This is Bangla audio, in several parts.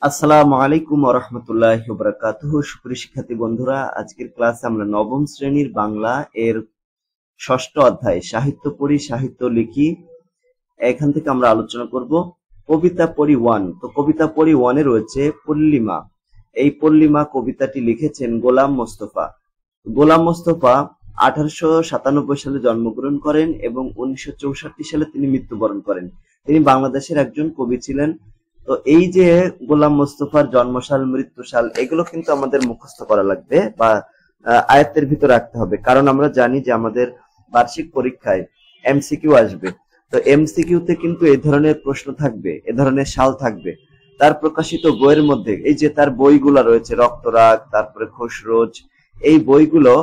আসসালামু আলাইকুম ওয়া রাহমাতুল্লাহি ওয়া বারাকাতুহু। সুপ্রিয় শিক্ষার্থী বন্ধুরা, আজকের ক্লাসে আমরা নবম শ্রেণীর বাংলা এর ষষ্ঠ অধ্যায় সাহিত্য পড়ি সাহিত্য লিখি এখান থেকে আমরা আলোচনা করব কবিতা পড়ি 1। তো কবিতা পড়ি 1 এ রয়েছে পল্লিমা। এই পল্লিমা কবিতাটি লিখেছেন গোলাম মোস্তফা। গোলাম মোস্তফা 1897 সালে জন্মগ্রহণ করেন এবং 1964 সালে তিনি মৃত্যুবরণ করেন। তিনি বাংলাদেশের একজন কবি ছিলেন। তো এই যে গোলাম মোস্তফার জন্মসাল, মৃত্যুসাল, এগুলো কিন্তু আমাদের মুখস্থ করা লাগবে বা আয়ত্তের ভিতর রাখতে হবে, কারণ আমরা জানি যে আমাদের বার্ষিক পরীক্ষায় এমসিকিউ আসবে। তো এমসিকিউতে কিন্তু এই ধরনের প্রশ্ন থাকবে, এ ধরনের সাল থাকবে। তার প্রকাশিত বইয়ের মধ্যে এই যে তার বইগুলো রয়েছে, রক্তরাগ, তারপরে খসরোজ, এই বইগুলো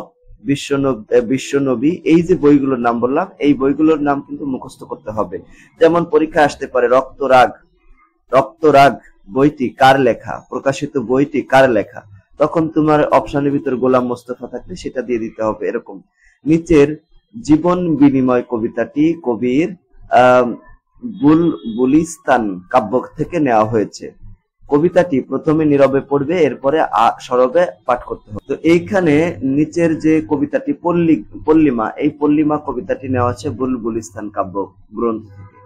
বিশ্বনবী, এই যে বইগুলোর নাম বললাম, এই বইগুলোর নাম কিন্তু মুখস্থ করতে হবে। যেমন পরীক্ষা আসতে পারে রক্তরাগ বইটি কার লেখা, প্রকাশিত বইটি কার লেখা, তখন তোমার অপশনের ভিতর গোলাম মোস্তফা থাকলে সেটা দিয়ে দিতে হবে। এরকম নিচের জীবন বিনিময় কবিতাটি কবির বুলবুলিস্তান কাব্য থেকে নেওয়া হয়েছে। কবিতাটি প্রথমে নীরবে পড়বে, এরপরে সরবে পাঠ করতে হবে। তো এইখানে নিচের যে কবিতাটি পল্লিমা, এই পল্লিমা কবিতাটি নেওয়া হচ্ছে বুলবুলিস্তান কাব্য গ্রন্থ থেকে।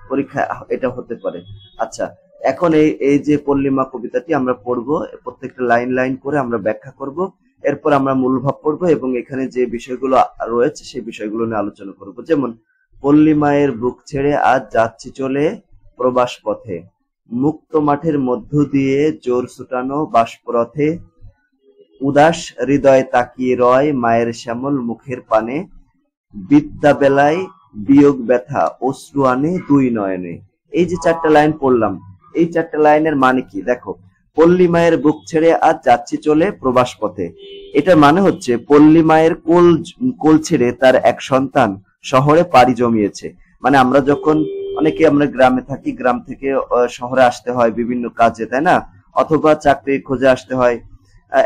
পরীক্ষা এটা হতে পারে। আচ্ছা, এখন এই যে পল্লিমা কবিতাটি আমরা পড়বো, প্রত্যেকটা লাইন লাইন করে আমরা ব্যাখ্যা করব, এরপর আমরা মূলভাব পড়বো এবং এখানে যে বিষয়গুলো রয়েছে সেই বিষয়গুলো নিয়ে আলোচনা করব। যেমন পল্লিমায়ের বুক ছেড়ে আজ যাচ্ছি চলে প্রবাস পথে, মুক্ত মাঠের মধ্য দিয়ে জোর ছুটানো বাষ্পরথে, উদাস হৃদয় তাকিয়ে রয় মায়ের শ্যামল মুখের পানে, বিদ্যা বেলায় বিয়োগ ব্যথা অশ্রু আনে দুই নয়নে। এই যে চারটা লাইন পড়লাম, এই চারটা লাইনের মানে কি দেখো। পল্লী মায়ের বুক ছেড়ে আজ যাচ্ছি চলে প্রবাস পথে, এটার মানে হচ্ছে পল্লী মায়ের কোল ছেড়ে তার এক সন্তান শহরে পাড়ি জমিয়েছে। মানে আমরা যখন আমরা গ্রামে থাকি, গ্রাম থেকে শহরে আসতে হয় বিভিন্ন কাজে, তাই না, অথবা চাকরি খোঁজে আসতে হয়।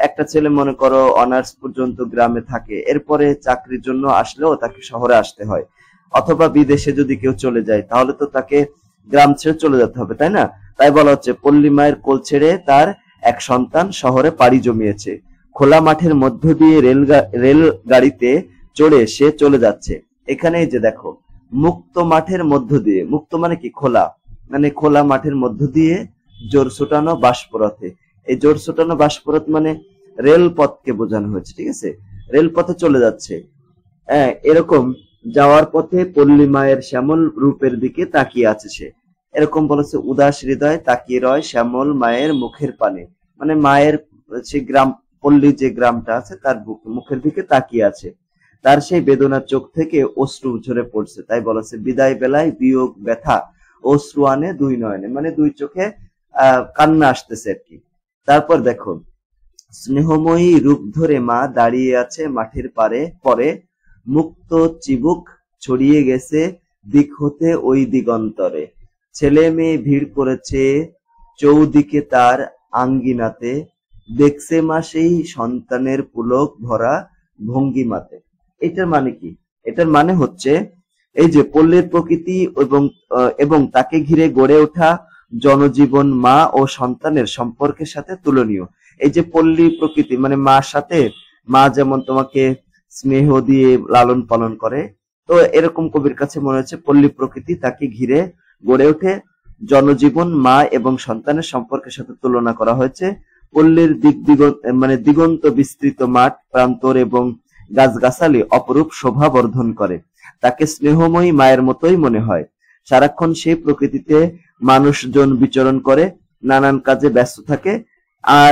একটা ছেলে মনে করো অনার্স পর্যন্ত গ্রামে থাকে, এরপরে চাকরির জন্য আসলেও তাকে শহরে আসতে হয়, অথবা বিদেশে যদি কেউ চলে যায় তাহলে তো তাকে গ্রাম ছেড়ে চলে যেতে হবে, তাই না। তাই বলা হচ্ছে পল্লী মায়ের কোল ছেড়ে তার এক সন্তান শহরে পাড়ি জমিয়েছে, খোলা মাঠের মধ্য দিয়ে রেল গাড়িতে চড়ে সে চলে যাচ্ছে। এখানে এই যে দেখো, মুক্ত মাঠের মধ্য দিয়ে, মুক্ত মানে কি, খোলা, মানে খোলা মাঠের মধ্য দিয়ে জোর ছুটানো বাষ্পরথে, এই জোর ছুটানো বাষ্পরথ মানে রেলপথকে বোঝানো হয়েছে, ঠিক আছে, রেলপথে চলে যাচ্ছে। হ্যাঁ, এরকম যাওয়ার পথে পল্লী মায়ের শ্যামল রূপের দিকে তাকিয়ে আছে সে, এরকম বলেছে। উদাস হৃদয় তাকিয়ে রয় শ্যামল মায়ের মুখের পানে, মানে মায়ের সে গ্রাম, পল্লী যে গ্রামটা আছে তার মুখের দিকে তাকিয়ে আছে। তার সেই বেদনার চোখ থেকে অশ্রু ঝরে পড়ছে, তাই বলেছে বিদায় বেলায় বিয়োগ ব্যথা অশ্রু আনে দুই নয়নে, মানে দুই চোখে কান্না আসতেছে আর কি। তারপর দেখো, স্নেহময়ী রূপ ধরে মা দাঁড়িয়ে আছে মাঠের পরে, মুক্ত চিবুক ছড়িয়ে গেছে দিক হতে ওই দিগন্তরে, ছেলে মেয়ে ভিড় করেছে চৌদিকে তার আঙ্গিনাতে, দেখছে মা সেই সন্তানের পুলক ভরা ভঙ্গিমাতে। এটার মানে কি? এটার মানে হচ্ছে এই যে পল্লীর প্রকৃতি এবং তাকে ঘিরে গড়ে ওঠা জনজীবন মা ও সন্তানের সম্পর্কের সাথে তুলনীয়। এই যে পল্লী প্রকৃতি মানে মার সাথে, মা যেমন তোমাকে স্নেহ দিয়ে লালন পালন করে, তো এরকম কবির কাছে মনে হচ্ছে পল্লী প্রকৃতি তাকে ঘিরে গড়ে ওঠে জনজীবন মা এবং সন্তানের সম্পর্কের সাথে তুলনা করা হয়েছে। পল্লীর দিগন্ত বিস্তৃত মাঠ প্রান্তর এবং গাছগাছালি অপরূপ শোভা বর্ধন করে, তাকে স্নেহময়ী মায়ের মতোই মনে হয়। সারাক্ষণ সেই প্রকৃতিতে মানুষজন বিচরণ করে, নানান কাজে ব্যস্ত থাকে,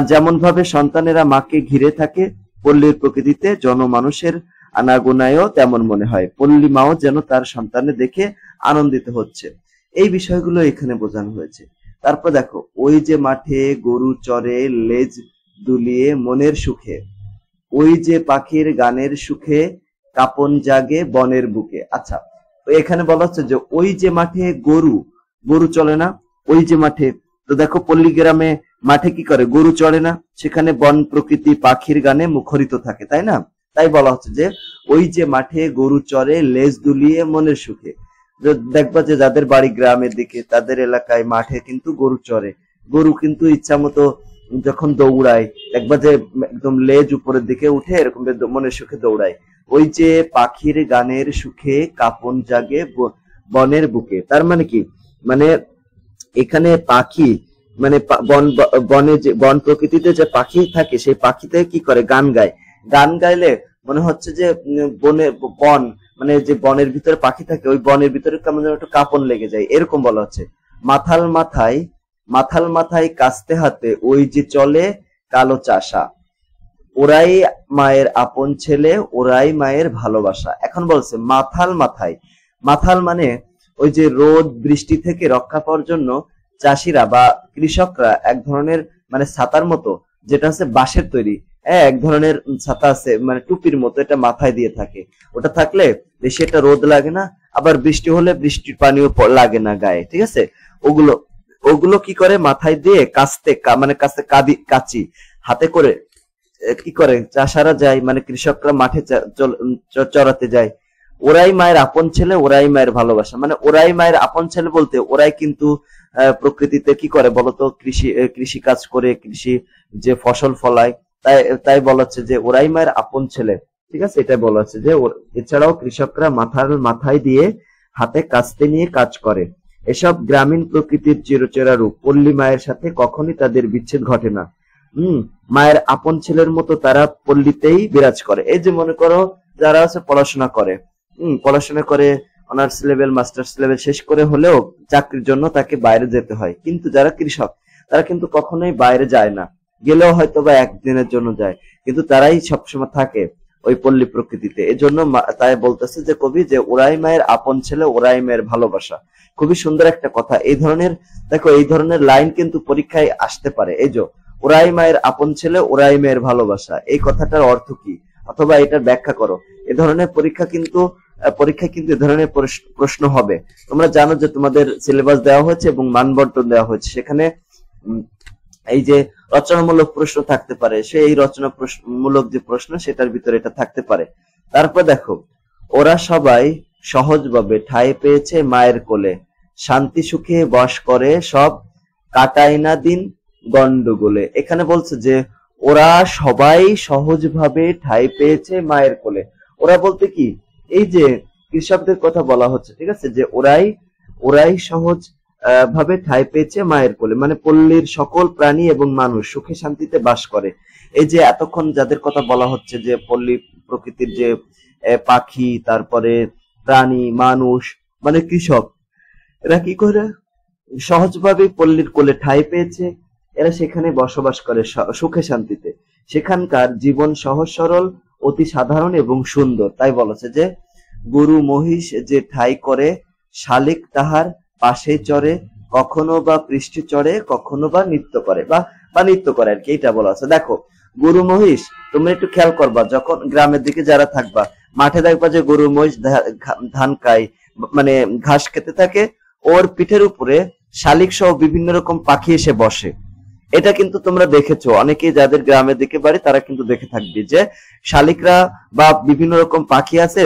যেমন ভাবে সন্তানেরা মাকে ঘিরে থাকে, পল্লীর প্রকৃতিতে জনমানুষের আনাগোনায়ও তেমন মনে হয়। পল্লী মাও যেন তার সন্তানের দেখে আনন্দিত হচ্ছে। এই বিষয়গুলো এখানে বোঝানো হয়েছে। তারপর দেখো, ওই যে মাঠে গরু চরে লেজ দুলিয়ে মনের সুখে, ওই যে পাখির গানের সুখে কাপন জাগে বনের বুকে। আচ্ছা, এখানে বলা হচ্ছে যে ওই যে মাঠে গরু চলে না, ওই যে মাঠে, তো দেখো পল্লী গ্রামে মাঠে কি করে, গরু চড়ে না, সেখানে বন প্রকৃতি পাখির গানে মুখরিত থাকে, তাই না। তাই বলা হচ্ছে যে ওই যে মাঠে গরু চড়ে লেজ দুলিয়ে মনের সুখে। দেখবা যে যাদের বাড়ি গ্রামের দিকে তাদের এলাকায় মাঠে কিন্তু গরু চড়ে, গরু কিন্তু ইচ্ছা মতো যখন দৌড়ায়, দেখবা যে একদম লেজ উপরের দিকে উঠে এরকম মনের সুখে দৌড়ায়। ওই যে পাখির গানের সুখে কাপন জাগে বনের বুকে, তার মানে কি, মানে এখানে পাখি মানে বনে যে বন প্রকৃতিতে যে পাখি থাকে সেই পাখিতে কি করে গান গায়। গান গাইলে মনে হচ্ছে যে বনে বন মানে যে বনের ভিতরে পাখি থাকে ওই বনের ভিতরে কেমন যেন একটু কাঁপন লেগে যায়, এরকম বলা হচ্ছে। মাথাল মাথায় মাথাল মাথায় কাস্তে হাতে ওই যে চলে কালো চাষা, ওরাই মায়ের আপন ছেলে ওরাই মায়ের ভালোবাসা। এখন বলছে মাথাল মাথায়, মাথাল মানে ওই যে রোদ বৃষ্টি থেকে রক্ষা পাওয়ার জন্য চাষিরা বা কৃষকরা এক ধরনের মানে ছাতার মতো, যেটা হচ্ছে বাঁশের তৈরি, এক ধরনের ছাতা আছে মানে টুপির মতো, এটা মাথায় দিয়ে থাকে। ওটা থাকলে বেশি একটা রোদ লাগে না, আবার বৃষ্টি হলে বৃষ্টির পানিও লাগে না গায়ে, ঠিক আছে। ওগুলো ওগুলো কি করে মাথায় দিয়ে কাস্তে মানে কাস্তে কাচি হাতে করে কি করে চাষারা যায়, মানে কৃষকরা মাঠে চড়াতে যায়। ওরাই মায়ের আপন ছেলে ওরাই মায়ের ভালোবাসা, মানে ওরাই মায়ের আপন ছেলে বলতে ওরাই কিন্তু প্রকৃতিতে কি করে বলতো, কৃষি কাজ করে, কৃষি যে ফসল ফলায়, তাই তাই বলা হচ্ছে যে ওরাই মায়ের আপন ছেলে, ঠিক আছে। এটাই বলা হচ্ছে যে এছাড়াও কৃষকরা মাথায় দিয়ে হাতে কাস্তে নিয়ে কাজ করে। এসব গ্রামীণ প্রকৃতির চিরচেরা রূপ, পল্লী মায়ের সাথে কখনই তাদের বিচ্ছেদ ঘটে না। মায়ের আপন ছেলের মতো তারা পল্লীতেই বিরাজ করে। এই যে মনে করো যারা আছে পড়াশোনা করে অনার্স লেভেল মাস্টার্স লেভেল শেষ করে হলেও চাকরির জন্য তাকে বাইরে যেতে হয়, কিন্তু যারা কৃষক তারা কিন্তু কখনোই বাইরে যায় না, গেলেও হয়তো বা একদিনের জন্য যায়, কিন্তু তারাই সবসময় থাকে ওই পল্লী প্রকৃতিতে। এজন্য তাই বলতেছে যে কবি যে ওরাই মায়ের আপন ছেলে ওরাই মায়ের ভালোবাসা। খুবই সুন্দর একটা কথা। এই ধরনের দেখো এই ধরনের লাইন কিন্তু পরীক্ষায় আসতে পারে। এই যে ওরাই মায়ের আপন ছেলে ওরাই মায়ের ভালোবাসা, এই কথাটার অর্থ কি, অথবা এটার ব্যাখ্যা করো। এ ধরনের পরীক্ষায় কিন্তু এ ধরনের প্রশ্ন হবে। তোমরা জানো যে তোমাদের সিলেবাস দেওয়া হয়েছে এবং মানবন্টন দেওয়া হয়েছে, সেখানে এই যে রচনামূলক প্রশ্ন থাকতে পারে, সেই রচনামূলক যে প্রশ্ন সেটার ভিতরে এটা থাকতে পারে। তারপর দেখো, ওরা সবাই সহজভাবে ঠাঁই পেয়েছে মায়ের কোলে, শান্তি সুখে বস করে সব, কাটায় না দিন গন্ডগোলে। এখানে বলছে যে ওরা সবাই সহজভাবে ঠাঁই পেয়েছে মায়ের কোলে। ওরা বলতে কি, এই যে কৃষকদের কথা বলা হচ্ছে, ঠিক আছে, যে ওরাই সহজ ভাবে ঠাঁই পেয়েছে মায়ের কোলে, মানে পল্লীর সকল প্রাণী এবং মানুষ সুখে শান্তিতে বাস করে। এই যে এতক্ষণ যাদের কথা বলা হচ্ছে যে পল্লী প্রকৃতির যে পাখি, তারপরে প্রাণী, মানুষ, মানে কৃষক, এরা কি করে সহজভাবে পল্লীর কোলে ঠাঁই পেয়েছে, এরা সেখানে বসবাস করে সুখে শান্তিতে। সেখানকার জীবন সহজ সরল, অতি সাধারণ এবং সুন্দর। তাই বলেছে যে গরু মহিষ যে ঠাঁই করে, শালিক তাহার পাশে চড়ে, কখনো বা পৃষ্ঠে চড়ে, কখনো বা নৃত্য করে, বা নৃত্য করে আর কি, এটা বলা আছে। দেখো গরু মহিষ তুমি একটু খেয়াল করবা, যখন গ্রামের দিকে যারা থাকবা মাঠে দেখবা যে গরু মহিষ ধান খায়, মানে ঘাস খেতে থাকে, ওর পিঠের উপরে শালিক সহ বিভিন্ন রকম পাখি এসে বসে। এটা কিন্তু তোমরা দেখেছো, অনেকেই যাদের গ্রামের দিকে বাড়ি তারা কিন্তু দেখে থাকবে যে শালিকরা বা বিভিন্ন রকম পাখি আছে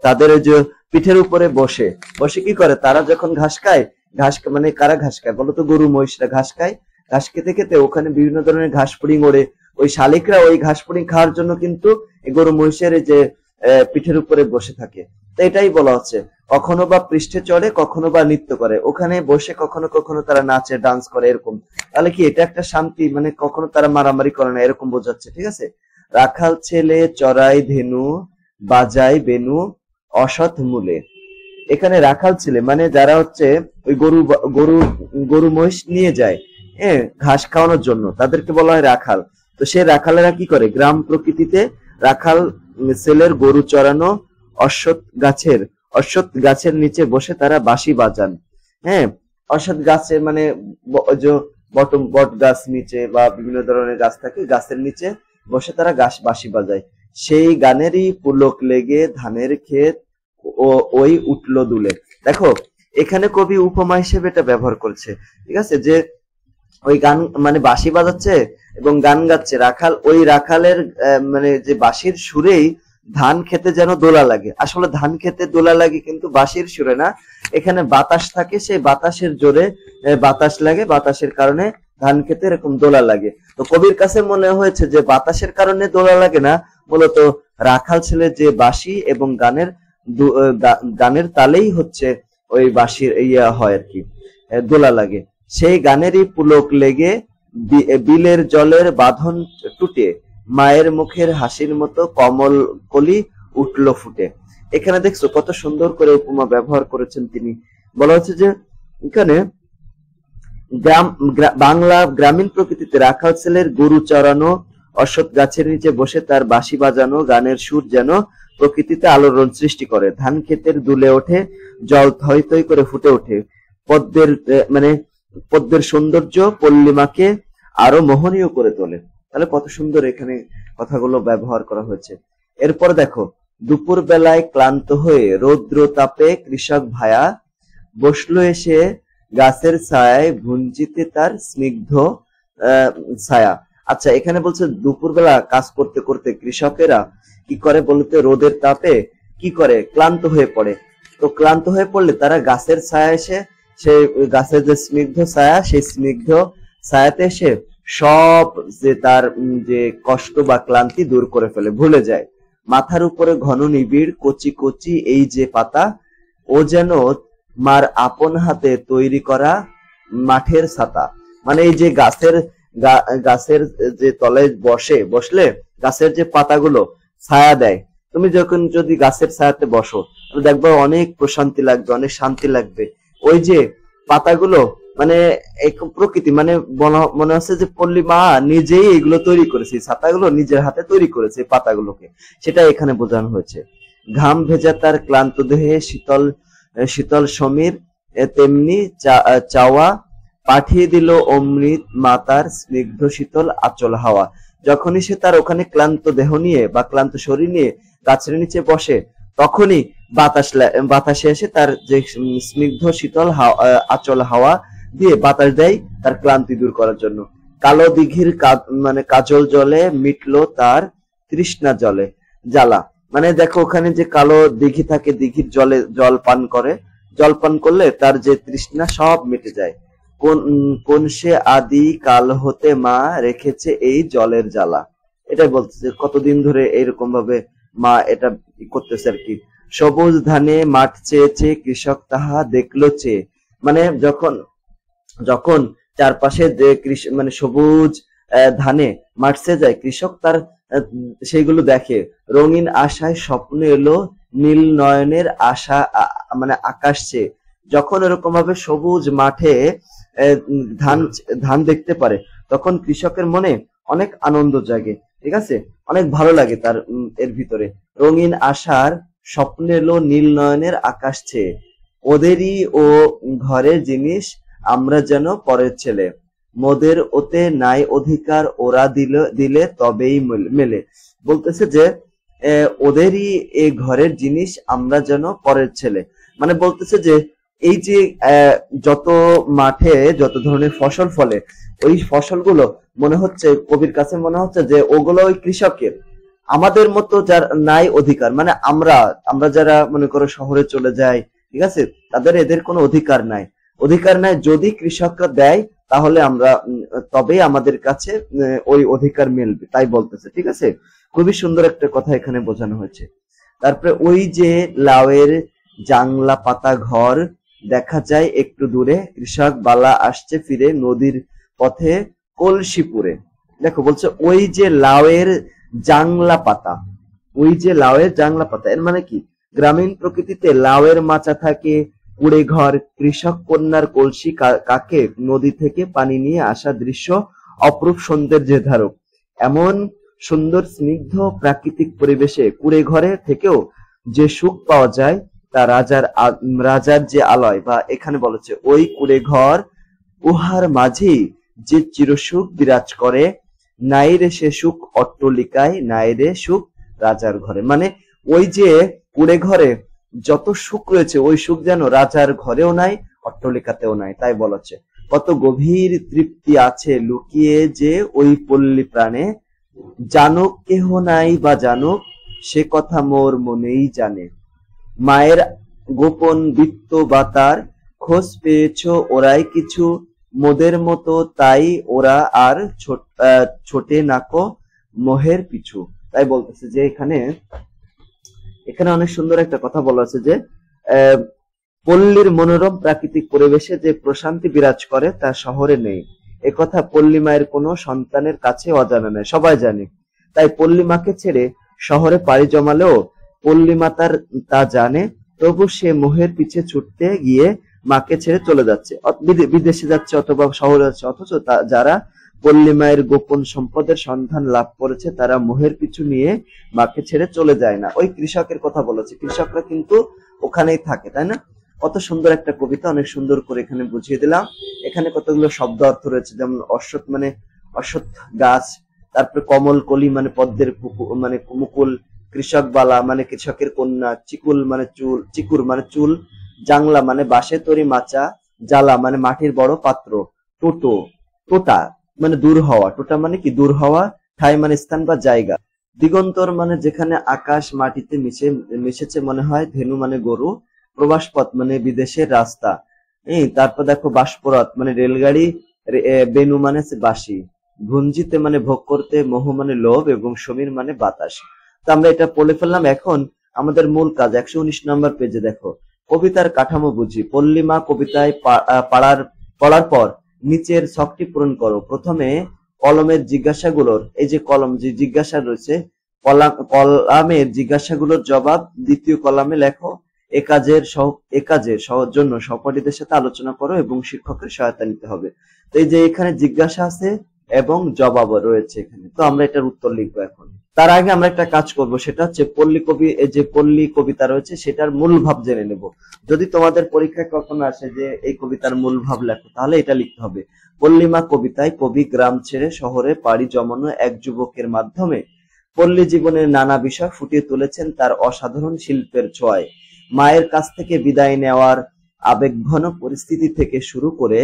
তাদের যে পিঠের উপরে বসে বসে কি করে, তারা যখন ঘাস খায়, মানে কারা ঘাস খায় বলতো, গরু মহিষরা ঘাস খায়। ঘাস খেতে খেতে ওখানে বিভিন্ন ধরনের ঘাস পুডিং ওড়ে, ওই শালিকরা ওই ঘাস পুডিং খাওয়ার জন্য কিন্তু গরু মহিষের যে পিঠের উপরে বসে থাকে। তো এটাই বলা হচ্ছে, কখনো বা পৃষ্ঠে চড়ে, কখনো বা নৃত্য করে, ওখানে বসে কখনো কখনো তারা নাচে, ডান্স করে, এরকম। তাহলে কি এটা একটা শান্তি, মানে কখনো তারা মারামারি করে না, এরকম বোঝাচ্ছে, ঠিক আছে। রাখাল ছেলে চড়াই ধেনু, বাজায় বেনু অসৎ মূলে। এখানে রাখাল ছেলে মানে যারা হচ্ছে ওই গরু মহিষ নিয়ে যায় ঘাস খাওয়ানোর জন্য, তাদেরকে বলা হয় রাখাল। তো সে রাখালেরা কি করে, গ্রাম প্রকৃতিতে রাখাল ছেলের গরু চড়ানো, অশ্বত্থ গাছের নিচে বসে তারা বাঁশি বাজান। অশ্বত্থ গাছের মানে বট গাছ নিচে বা বিভিন্ন ধরনের গাছ থাকে, গাছের নিচে বসে তারা বাঁশি বাজায়। সেই গানেরই পুলক লেগে ধানের ক্ষেত ওই উঠলো দুলে। দেখো এখানে কবি উপমা হিসেবে এটা ব্যবহার করছে, ঠিক আছে, যে ওই গান মানে বাঁশি বাজাচ্ছে এবং গান গাচ্ছে রাখাল, ওই রাখালের মানে যে বাঁশির সুরেই ধান খেতে যেন দোলা লাগে। আসলে ধান খেতে দোলা লাগে কিন্তু বাঁশির সুরে না, এখানে বাতাস থাকে, সেই বাতাসের জোরে বাতাস লাগে, বাতাসের কারণে ধান খেতে এরকম দোলা লাগে। তো কবির কাছে মনে হয়েছে যে বাতাসের কারণে দোলা লাগে না, মূলত রাখাল ছেলের যে বাঁশি এবং গানের তালেই হচ্ছে ওই বাঁশির ইয়া হয় আর কি, দোলা লাগে। সেই গানেরই পুলক লেগে বিলের জলের বাঁধন টুটে মায়ের মুখের হাসির মতো কমল কলি উঠল ফুটে। এখানে দেখছো কত সুন্দর করে উপমা ব্যবহার করেছেন তিনি। বলা হচ্ছে যে এখানে বাংলা গ্রামীণ প্রকৃতিতে রাখাল ছেলের গরু চড়ানো, অশ্বত্থ গাছের নিচে বসে তার বাঁশি বাজানো গানের সুর যেন প্রকৃতিতে আলোড়ন সৃষ্টি করে। ধান ক্ষেতের দুলে ওঠে, জল থই থই করে ফুটে ওঠে। পদ্মের সৌন্দর্য পল্লিমাকে আরো মোহনীয় করে তোলে। তাহলে কত সুন্দর এখানে কথাগুলো ব্যবহার করা হয়েছে। এরপর দেখো, দুপুর বেলায় ক্লান্ত হয়ে রৌদ্র তাপে কৃষক ভায়া বসলো এসে গাছের ছায়ায় ভুঞ্জিতে তার স্নিগ্ধ ছায়া। আচ্ছা, এখানে বলছে দুপুরবেলা কাজ করতে করতে কৃষকেরা কি করে বলতে, রোদের তাপে কি করে, ক্লান্ত হয়ে পড়ে। তো ক্লান্ত হয়ে পড়লে তারা গাছের ছায়া এসে, সেই গাছের যে স্নিগ্ধ ছায়া, সেই স্নিগ্ধ ছায়াতে এসে সব যে তার যে কষ্ট বা ক্লান্তি দূর করে ফেলে, ভুলে যায়। মাথার উপরে ঘন নিবিড় কচি কচি এই যে পাতা, ও যেন মার আপন হাতে তৈরি করা মাঠের ছাতা। মানে এই যে গাছের যে তলায় বসলে গাছের যে পাতাগুলো ছায়া দেয়, তুমি যখন যদি গাছের ছায়াতে বসো দেখবে অনেক প্রশান্তি লাগবে, অনেক শান্তি লাগবে। ওই যে পাতাগুলো মানে প্রকৃতি, মানে মনে হচ্ছে যে পল্লীমা নিজেই এগুলো তৈরি করেছে, ছাতাগুলো নিজের হাতে তৈরি করেছে পাতাগুলোকে, সেটা এখানে বোঝানো হয়েছে। ঘাম ভেজা তার ক্লান্ত দেহে শীতল শীতল সমীর তেমনি চাওয়া পাঠিয়ে দিল অমৃত মাতার স্নিগ্ধ শীতল আচল হাওয়া। যখনই সে তার ওখানে ক্লান্ত দেহ নিয়ে বা ক্লান্ত শরীর নিয়ে গাছের নিচে বসে, তখনই বাতাসে এসে তার যে স্নিগ্ধ শীতল আচল হাওয়া দিয়ে বাতাস দেয় তার ক্লান্তি দূর করার জন্য। কালো দিঘির কাজল জলে মিটলো তার তৃষ্ণা জ্বালা। মানে দেখো ওখানে যে কালো দিঘি থাকে, দিঘির জল পান করলে তার যে তৃষ্ণা সব মিটে যায়। কোন সে আদি কাল হতে মা রেখেছে এই জলের জ্বালা। এটাই বলতেছে কতদিন ধরে এইরকম ভাবে মা এটা করতেছে আর কি। সবুজ ধানে মাঠ চেয়েছে কৃষক তাহা দেখলো চেয়ে। মানে যখন চারপাশে যে সবুজ ধানে মাঠ চেয়ে যায়, কৃষক তার সেইগুলো দেখে। রঙিন আশায় স্বপ্ন এলো নীল নয়নের আশা, আকাশ চেয়ে। যখন এরকম ভাবে সবুজ মাঠে ধান দেখতে পারে, তখন কৃষকের মনে অনেক আনন্দ জাগে, ঠিক আছে, অনেক ভালো লাগে তার এর ভিতরে। রঙিন আশার স্বপ্ন এলো নীল নয়নের আকাশ চেয়ে, ওদেরই ও ঘরের জিনিস আমরা যেন পরের ছেলে, মোদের ওতে নাই অধিকার ওরা দিলে তবেই মেলে। বলতেছে যে ওদেরই এই ঘরের জিনিস আমরা যেন পরের ছেলে। মানে বলতেছে যে এই যে যত মাঠে যত ধরনের ফসল ফলে, ওই ফসলগুলো মনে হচ্ছে কবির কাছে মনে হচ্ছে যে ওগুলো ওই কৃষকের, আমাদের মতো যার নাই অধিকার, মানে আমরা যারা মনে করো শহরে চলে যাই, ঠিক আছে, তাদের এদের কোনো অধিকার নাই। যদি কৃষকরা দেয় তাহলে তবেই আমাদের কাছে ওই অধিকার মিলবে, তাই বলতেছে, ঠিক আছে। খুবই সুন্দর একটা কথা এখানে বোঝানো হয়েছে। তারপরে ওই যে লাউয়ের জাংলা পাতা ঘর দেখা যায় একটু দূরে, কৃষক বালা আসছে ফিরে নদীর পথে কলসিপুরে। দেখো বলছে ওই যে লাউয়ের জাংলা পাতা, এর মানে কি, গ্রামীণ প্রকৃতিতে লাউয়ের মাচা থাকে, কুড়ে ঘর, কৃষক কন্যার কলসি কাকে নদী থেকে পানি নিয়ে আসা দৃশ্য অপরূপ সৌন্দর্যের ধারক। এমন সুন্দর স্নিগ্ধ প্রাকৃতিক পরিবেশে কুড়ে ঘরে থেকেও যে সুখ পাওয়া যায় তা রাজার যে আলয়, বা এখানে বলেছে ওই কুড়ে ঘর উহার মাঝেই যে চিরসুখ বিরাজ করে, নাই রে সে সুখ অট্টলিকায়, নাই রে সুখ রাজার ঘরে। মানে ওই যে কুড়ে ঘরে যত সুখ রয়েছে, ওই সুখ যেন রাজার ঘরেও নাই, অট্টলিকাতেও নাই। তাই বলেছে কত গভীর তৃপ্তি আছে লুকিয়ে যে ওই পল্লী প্রাণে, জানুক কেহ নাই বা জানুক সে কথা মোর মনেই জানে। মায়ের গোপন বৃত্ত বা তার খোঁজ পেয়েছ ওরাই কিছু, মোদের মতো তাই ওরা আর ছোটে নাকো মোহের পিছু। তাই বলতেছে যে এখানে এখানে অনেক সুন্দর একটা কথা বলা আছে যে পল্লীর মনোরম প্রাকৃতিক পরিবেশে যে প্রশান্তি বিরাজ করে তা শহরে নেই। একথা পল্লী মায়ের কোনো সন্তানের কাছে অজানা নয়, সবাই জানে। তাই পল্লী মাকে ছেড়ে শহরে পাড়ি জমালেও পল্লী মা তা জানে, তবু সে মোহের পিছে ছুটতে গিয়ে মাকে ছেড়ে চলে যাচ্ছে, বিদেশে যাচ্ছে অথবা শহরে যাচ্ছে। অথচ যারা পল্লী মায়ের গোপন সম্পদের সন্ধান লাভ করেছে তারা মোহের পিছু নিয়ে মাকে ছেড়ে চলে যায় না। ওই কৃষকের কথা বলেছে, কৃষকরা কিন্তু ওখানেই থাকে, তাই না? কত সুন্দর একটা কবিতা, অনেক সুন্দর করে এখানে বুঝিয়ে দিলাম। এখানে কতগুলো শব্দ অর্থ রয়েছে, যেমন অশ্বত্থ মানে অশ্বত্থ গাছ, তারপরে কমল কলি মানে পদ্মের মানে মুকুল, কৃষক বালা মানে কৃষকের কন্যা, চিকুল মানে চুল, চিকুর মানে চুল, জাংলা মানে বাঁশে তৈরি মাচা, জ্বালা মানে মাটির বড় পাত্র, টোটো টোটা মানে দূর হওয়া, টোটা মানে কি দূর হওয়া, ঠাই মানে স্থান বা জায়গা, দিগন্তর মানে যেখানে আকাশ মাটিতে মিশেছে মনে হয়, ধেনু মানে গরু, প্রবাস পথ মানে বিদেশের রাস্তা। তারপর দেখো বাষ্পরথ মানে রেলগাড়ি, বেনু মানে বাঁশি, ভুঞ্জিতে মানে ভোগ করতে, মোহ মানে লোভ, এবং সমীর মানে বাতাস। তো আমরা এটা পড়ে ফেললাম। এখন আমাদের মূল কাজ 119 নম্বর পেজে দেখো, কবিতার কাঠামো বুঝি। পল্লীমা কবিতায় পড়ার পর নিচের ছকটি পূরণ করো। প্রথমে কলমের জিজ্ঞাসাগুলোর, এই যে কলম যে জিজ্ঞাসা রয়েছে, কলামের জিজ্ঞাসাগুলোর জবাব দ্বিতীয় কলামে লেখো। এ কাজের জন্য সহপাঠীদের সাথে আলোচনা করো এবং শিক্ষকের সহায়তা নিতে হবে। তো এই যে এখানে জিজ্ঞাসা আছে এবং জবাব রয়েছে এখানে, তো আমরা এটার উত্তর লিখবো। এখন তার আগে আমরা একটা কাজ করব, সেটা হচ্ছে পল্লী কবিতা রয়েছে সেটার মূল ভাব জেনে নেব। যদি তোমাদের পরীক্ষায় কখনো আসে যে এই কবিতার মূল ভাব লেখো, তাহলে এটা লিখতে হবে, পল্লীমা কবিতায় কবি গ্রাম ছেড়ে শহরে পাড়ি জমানো এক যুবকের মাধ্যমে পল্লী জীবনের নানা বিষয় ফুটিয়ে তুলেছেন তার অসাধারণ শিল্পের ছোঁয়ায়। মায়ের কাছ থেকে বিদায় নেওয়ার আবেগঘন পরিস্থিতি থেকে শুরু করে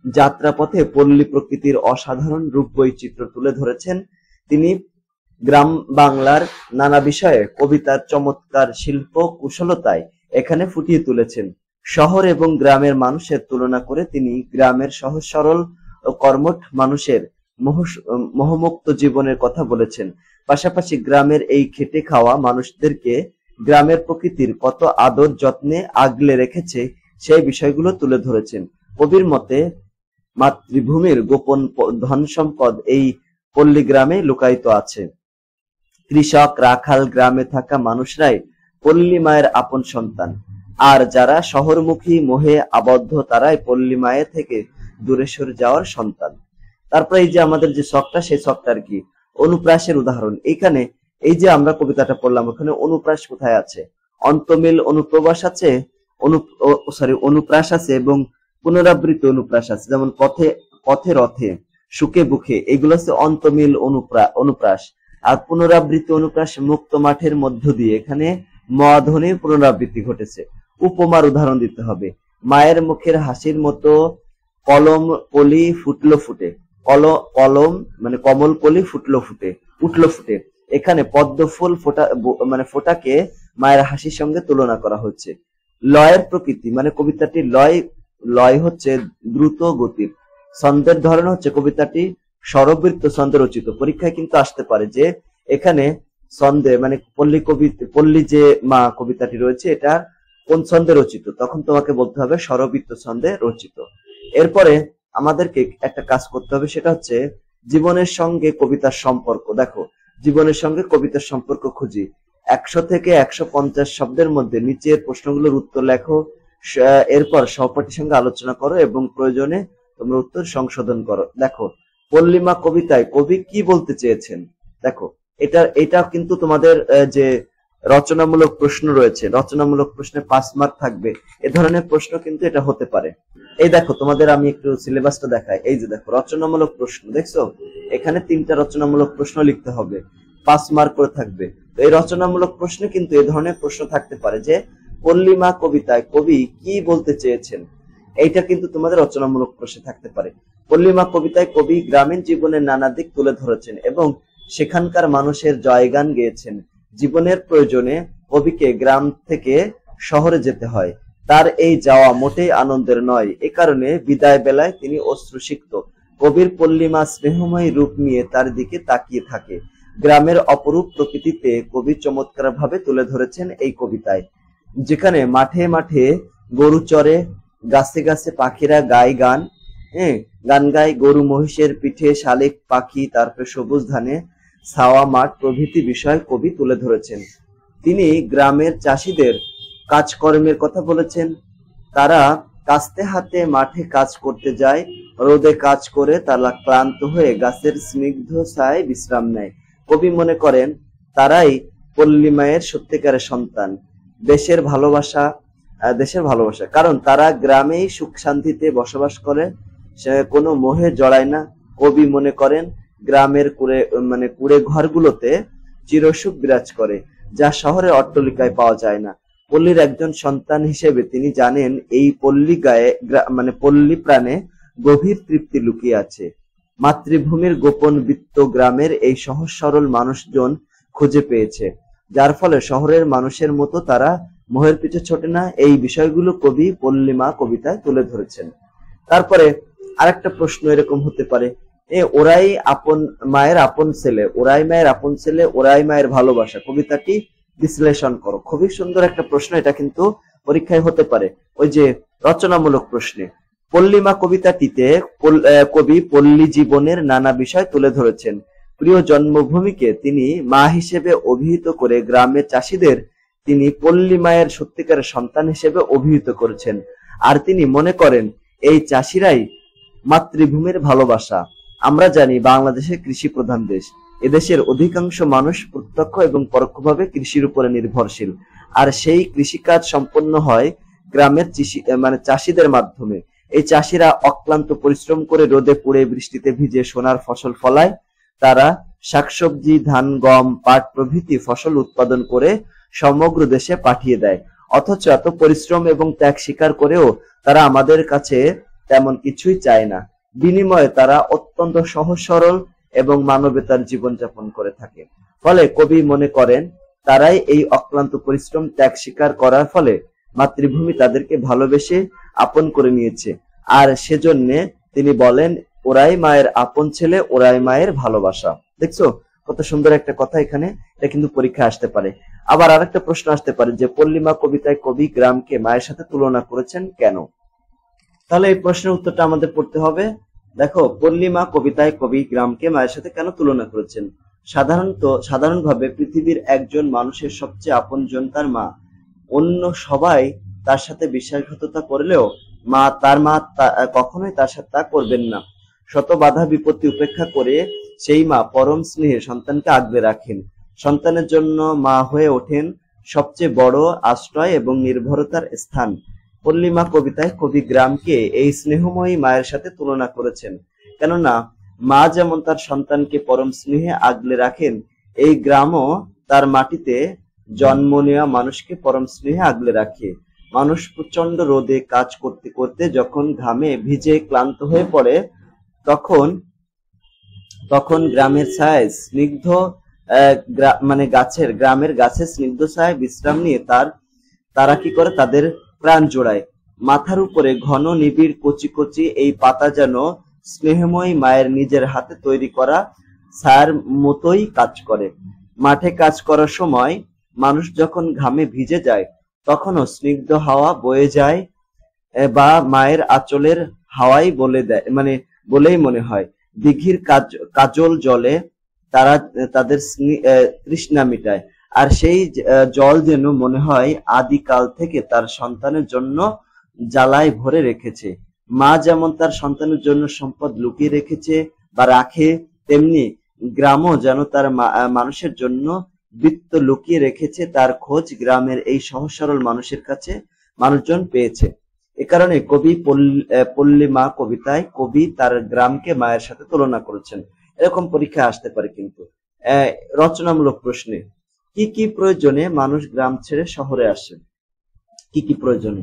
যাত্রাপথে পল্লী প্রকৃতির অসাধারণ রূপ বৈচিত্র্য তুলে ধরেছেন তিনি। গ্রাম বাংলার নানা বিষয়ে কবিতার চমৎকার শিল্প কুশলতায় এখানে ফুটিয়ে তুলেছেন। শহর এবং গ্রামের মানুষের তুলনা করে তিনি গ্রামের সহজ সরল ও কর্মঠ মানুষের মোহমুক্ত জীবনের কথা বলেছেন। পাশাপাশি গ্রামের এই খেটে খাওয়া মানুষদেরকে গ্রামের প্রকৃতির কত আদর যত্নে আগলে রেখেছে সেই বিষয়গুলো তুলে ধরেছেন। কবির মতে মাতৃভূমির গোপন ধন সম্পদ এই পল্লী গ্রামে লুকায়িত আছে। কৃষক রাখাল গ্রামে থাকা মানুষরাই পল্লী মায়ের আপন সন্তান, আর যারা শহরমুখী মোহে আবদ্ধ তারাই পল্লী মায়ের থেকে দূরে সরে যাওয়ার সন্তান। তারপরে এই যে আমাদের যে শখটা, সেই শখটার কি অনুপ্রাসের উদাহরণ। এইখানে এই যে আমরা কবিতাটা পড়লাম, ওখানে অনুপ্রাস কোথায় আছে? অন্তমিল অনুপ্রবাস আছে, অনুপ্রাস আছে এবং পুনরাবৃত্ত অনুপ্রাস আছে। যেমন পথে রথে, সুখে বুকে, এগুলো হচ্ছে অন্তমিল অনুপ্রাস। আর পুনরাবৃত্তি অনুপ্রাস মুক্ত মাঠের মধ্য দিয়ে, এখানে মধ্বনির পুনরাবৃত্তি ঘটেছে। উপমার উদাহরণ দিতে হবে, মায়ের মুখের হাসির মতো কলম কলি ফুটলো ফুটে, কলম মানে কমল কলি উঠলো ফুটে। এখানে পদ্ম ফুল ফোটাকে মায়ের হাসির সঙ্গে তুলনা করা হচ্ছে। লয়ের প্রকৃতি মানে কবিতাটি লয় হচ্ছে দ্রুত গতির। ছন্দের ধরন হচ্ছে কবিতাটি স্বরবৃত্ত ছন্দে রচিত। পরীক্ষায় কিন্তু আসতে পারে যে এখানে ছন্দে মানে পল্লী যে মা কবিতাটি রয়েছে এটা কোন ছন্দে রচিত, তখন তোমাকে বলতে হবে স্বরবৃত্ত ছন্দে রচিত। এরপরে আমাদেরকে একটা কাজ করতে হবে, সেটা হচ্ছে জীবনের সঙ্গে কবিতার সম্পর্ক। দেখো, জীবনের সঙ্গে কবিতার সম্পর্ক খুঁজি। 100 থেকে 150 শব্দের মধ্যে নিচের প্রশ্নগুলোর উত্তর লেখো। এরপর সহপাঠীর সঙ্গে আলোচনা করো এবং প্রয়োজনে তোমরা উত্তর সংশোধন করো। দেখো, পল্লীমা কবিতায় কবি কি বলতে চেয়েছেন। দেখো, এটা কিন্তু তোমাদের যে রচনামূলক প্রশ্ন রয়েছে, রচনামূলক প্রশ্নে 5 মার্ক থাকবে। এ ধরনের প্রশ্ন কিন্তু এটা হতে পারে। এই দেখো, তোমাদের আমি একটু সিলেবাসটা দেখাই। এই যে দেখো, রচনামূলক প্রশ্ন দেখছো, এখানে 3টা রচনামূলক প্রশ্ন লিখতে হবে, 5 মার্ক করে থাকবে। তো এই রচনামূলক প্রশ্নে কিন্তু এই ধরনের প্রশ্ন থাকতে পারে যে পল্লীমা কবিতায় কবি কি বলতে চেয়েছেন, এইটা কিন্তু তোমাদের রচনামূলক প্রশ্নে থাকতে পারে। পল্লীমা কবিতায় কবি গ্রামীণ জীবনের নানা দিক তুলে ধরেছেন এবং সেখানকার মানুষের জয়গান গেয়েছেন, জীবনের প্রয়োজনে কবিকে গ্রাম থেকে শহরে যেতে হয়। তার এই যাওয়া মোটেই আনন্দের নয়। এ কারণে বিদায় বেলায় তিনি অশ্রুসিক্ত। কবির পল্লীমা স্নেহময়ী রূপ নিয়ে তার দিকে তাকিয়ে থাকে। গ্রামের অপরূপ প্রকৃতিতে কবি চমৎকার ভাবে তুলে ধরেছেন এই কবিতায়। যেখানে মাঠে মাঠে গরু চরে, গাছে গাছে পাখিরা গায় গান, গান গায়, গরু মহিষের পিঠে শালিক পাখি, তারপরে সবুজ ধানে ছাওয়া মাঠ প্রভৃতি বিষয় কবি তুলে ধরেছেন। তিনি গ্রামের চাষিদের কাজকর্মের কথা বলেছেন। তারা কাস্তে হাতে মাঠে কাজ করতে যায়, রোদে কাজ করে তারা ক্লান্ত হয়ে গাছের স্নিগ্ধ ছায়ায় বিশ্রাম নেয়। কবি মনে করেন তারাই পল্লী মায়ের সত্যিকারের সন্তান, দেশের ভালোবাসা, কারণ তারা গ্রামেই সুখ শান্তিতে বসবাস করে, সে কোনো মোহে জড়ায় না। কবি মনে করেন গ্রামের কুড়ে ঘরগুলোতে চিরসুখ বিরাজ করে, যা শহরের অট্টালিকায় পাওয়া যায় না। পল্লীর একজন সন্তান হিসেবে তিনি জানেন এই পল্লী প্রাণে গভীর তৃপ্তি লুকিয়ে আছে। মাতৃভূমির গোপন বৃত্ত গ্রামের এই সহজ সরল মানুষজন খুঁজে পেয়েছে, যার ফলে শহরের মানুষের মতো তারা মোহের পিছে ছোটে না। এই বিষয়গুলো কবি পল্লীমা কবিতায় তুলে ধরেছেন। তারপরে আরেকটা প্রশ্ন এরকম হতে পারে, ওরাই মায়ের আপন ছেলে, ওরাই মায়ের আপন ছেলে, ওরাই মায়ের ভালোবাসা, কবিতাটি বিশ্লেষণ করো। খুবই সুন্দর একটা প্রশ্ন, এটা কিন্তু পরীক্ষায় হতে পারে, ওই যে রচনামূলক প্রশ্নে। পল্লীমা কবিতাটিতে কবি পল্লী জীবনের নানা বিষয় তুলে ধরেছেন। প্রিয় জন্মভূমিকে তিনি মা হিসেবে অভিহিত করে গ্রামের চাষিদের তিনি পল্লী মায়ের সত্যিকারের সন্তান হিসেবে অভিহিত করেছেন। আর তিনি মনে করেন এই চাষিরাই মাতৃভূমির ভালোবাসা। আমরা জানি বাংলাদেশের কৃষি প্রধান দেশ। এদেশের অধিকাংশ মানুষ প্রত্যক্ষ এবং পরোক্ষভাবে কৃষির উপরে নির্ভরশীল, আর সেই কৃষিকাজ সম্পন্ন হয় গ্রামের চাষিদের মাধ্যমে। এই চাষিরা অক্লান্ত পরিশ্রম করে রোদে পুড়ে বৃষ্টিতে ভিজে সোনার ফসল ফলায়। তারা শাকসবজি, ধান, গম, পাট প্রভৃতি ফসল উৎপাদন করে সমগ্র দেশে পাঠিয়ে দেয়। অথচ এত পরিশ্রম এবং ত্যাগ স্বীকার করেও তারা আমাদের কাছে তেমন কিছুই চায় না। বিনিময়ে তারা অত্যন্ত সহজ সরল এবং মানবতার জীবনযাপন করে থাকে। ফলে কবি মনে করেন তারাই এই অক্লান্ত পরিশ্রম ত্যাগ স্বীকার করার ফলে মাতৃভূমি তাদেরকে ভালোবেসে আপন করে নিয়েছে। আর সেজন্য তিনি বলেন ওরাই মায়ের আপন ছেলে, ওরাই মায়ের ভালোবাসা। দেখছো কত সুন্দর একটা কথা, এখানে এটা কিন্তু পরীক্ষা আসতে পারে। আবার আরেকটা প্রশ্ন আসতে পারে যে পল্লীমা কবিতায় কবি গ্রামকে মায়ের সাথে তুলনা করেছেন কেন? তাহলে এই প্রশ্নের উত্তরটা আমাদের পড়তে হবে। দেখো, পল্লীমা কবিতায় কবি গ্রামকে মায়ের সাথে কেন তুলনা করেছেন? সাধারণভাবে পৃথিবীর একজন মানুষের সবচেয়ে আপনজন তার মা। অন্য সবাই তার সাথে বিশ্বাসঘাতকতা করলেও তার মা কখনোই তার সাথে তা করবেন না। শত বাধা বিপত্তি উপেক্ষা করে সেই মা পরম স্নেহে সন্তানকে আগলে রাখেন। সন্তানের জন্য মা হয়ে ওঠেন সবচেয়ে বড় আশ্রয় এবং নির্ভরতার স্থান। পল্লীমা কবিতায় কবি গ্রামকে এই স্নেহময়ী মায়ের সাথে তুলনা করেছেন, কেননা মা যেমন তার সন্তানকে পরম স্নেহে আগলে রাখেন, এই গ্রামও তার মাটিতে জন্ম নেওয়া মানুষকে পরম স্নেহে আগলে রাখে। মানুষ প্রচন্ড রোদে কাজ করতে করতে যখন ঘামে ভিজে ক্লান্ত হয়ে পড়ে, তখন গ্রামের ছায়ায় স্নিগ্ধ গ্রামের গাছের স্নিগ্ধ ছায়ায় বিশ্রাম নিয়ে তারা কি করে, তাদের প্রাণ জোড়ায়। মাথার উপরে ঘন নিবিড় কচি কচি এই পাতা যেন স্নেহময়ী মায়ের নিজের হাতে তৈরি করা ছায়ার মতোই কাজ করে। মাঠে কাজ করার সময় মানুষ যখন ঘামে ভিজে যায়, তখনও স্নিগ্ধ হাওয়া বয়ে যায় বা মায়ের আঁচলের হাওয়াই বলেই মনে হয়। দিঘির কাজল জলে তারা তাদের তৃষ্ণা মিটায়, আর সেই জল যেন মনে হয় আদিকাল থেকে তার সন্তানের জন্য জ্বালায় ভরে রেখেছে। মা যেমন তার সন্তানের জন্য সম্পদ লুকিয়ে রেখেছে বা রাখে, তেমনি গ্রামও যেন তার মানুষের জন্য বৃত্ত লুকিয়ে রেখেছে। তার খোঁজ গ্রামের এই সহজ সরল মানুষের কাছে মানুষজন পেয়েছে। এ কারণে কবি পল্লীমা কবিতায় কবি তার গ্রামকে মায়ের সাথে তুলনা করেছেন। এরকম পরীক্ষা আসতে পারে। কিন্তু রচনামূলক প্রশ্নে কি কি প্রয়োজনে মানুষ গ্রাম ছেড়ে শহরে আসে? কি কি প্রয়োজনে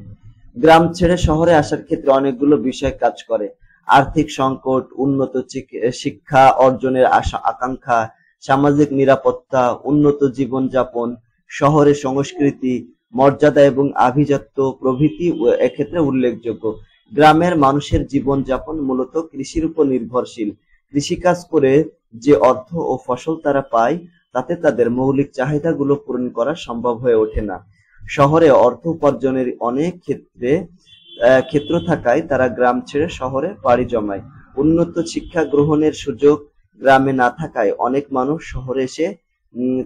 গ্রাম ছেড়ে শহরে আসার ক্ষেত্রে অনেকগুলো বিষয় কাজ করে। আর্থিক সংকট, উন্নত শিক্ষা অর্জনের আকাঙ্ক্ষা, সামাজিক নিরাপত্তা, উন্নত জীবনযাপন, শহরের সংস্কৃতি, মর্যাদা এবং আভিজাত্য প্রভৃতি এক্ষেত্রে উল্লেখযোগ্য। গ্রামের মানুষের জীবনযাপন মূলত কৃষির উপর নির্ভরশীল। কৃষিকাজ করে যে অর্থ ও ফসল তারা পায় তাতে তাদের মৌলিক চাহিদাগুলো পূরণ করা সম্ভব হয়ে ওঠে না। শহরে অর্থ উপার্জনের অনেক ক্ষেত্র থাকায় তারা গ্রাম ছেড়ে শহরে পাড়ি জমায়। উন্নত শিক্ষা গ্রহণের সুযোগ গ্রামে না থাকায় অনেক মানুষ শহরে এসে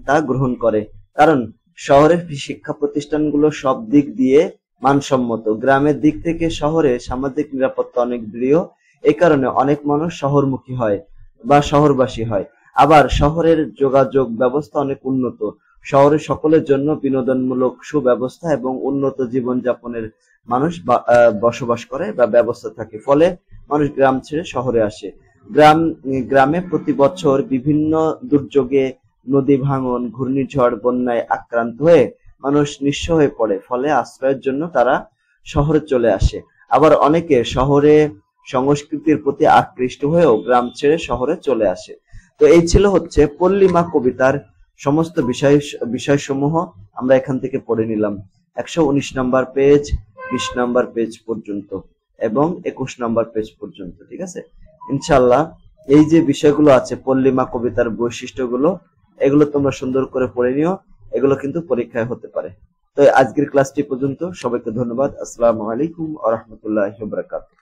তা গ্রহণ করে, কারণ শহরের শিক্ষা প্রতিষ্ঠানগুলো সব দিক দিয়ে মানসম্মত। গ্রামের দিক থেকে শহরে সামাজিক নিরাপত্তা অনেক দৃঢ়, এই কারণে অনেক মানুষ শহরমুখী হয় বা শহরবাসী হয়। আবার শহরের যোগাযোগ ব্যবস্থা অনেক উন্নত। শহরে সকলের জন্য বিনোদনমূলক সুব্যবস্থা এবং উন্নত জীবনযাপনের মানুষ বসবাস করে বা ব্যবস্থা থাকে, ফলে মানুষ গ্রাম ছেড়ে শহরে আসে। গ্রামে প্রতি বছর বিভিন্ন দুর্যোগে, নদী ভাঙন, ঘূর্ণিঝড়, বন্যায় আক্রান্ত হয়ে মানুষ নিঃস্ব হয়ে পড়ে, ফলে আশ্রয়ের জন্য তারা শহরে চলে আসে। আবার অনেকে শহরে সংস্কৃতির প্রতি আকৃষ্ট হয়েও গ্রাম ছেড়ে শহরে চলে আসে। তো এই ছিল হচ্ছে পল্লিমা কবিতার সমস্ত বিষয়সমূহ আমরা এখান থেকে পড়ে নিলাম। 119 নম্বর পেজ, 20 নম্বর পেজ পর্যন্ত এবং 21 নম্বর পেজ পর্যন্ত। ঠিক আছে, ইনশাআল্লাহ এই যে বিষয়গুলো আছে পল্লিমা কবিতার বৈশিষ্ট্যগুলো, এগুলো তোমরা সুন্দর করে পড়ে নিও, এগুলো কিন্তু পরীক্ষায় হতে পারে। তো আজকের ক্লাসটি পর্যন্ত, সবাইকে ধন্যবাদ। আসসালামু আলাইকুম ওয়া রাহমাতুল্লাহি ওয়া বারাকাতুহু।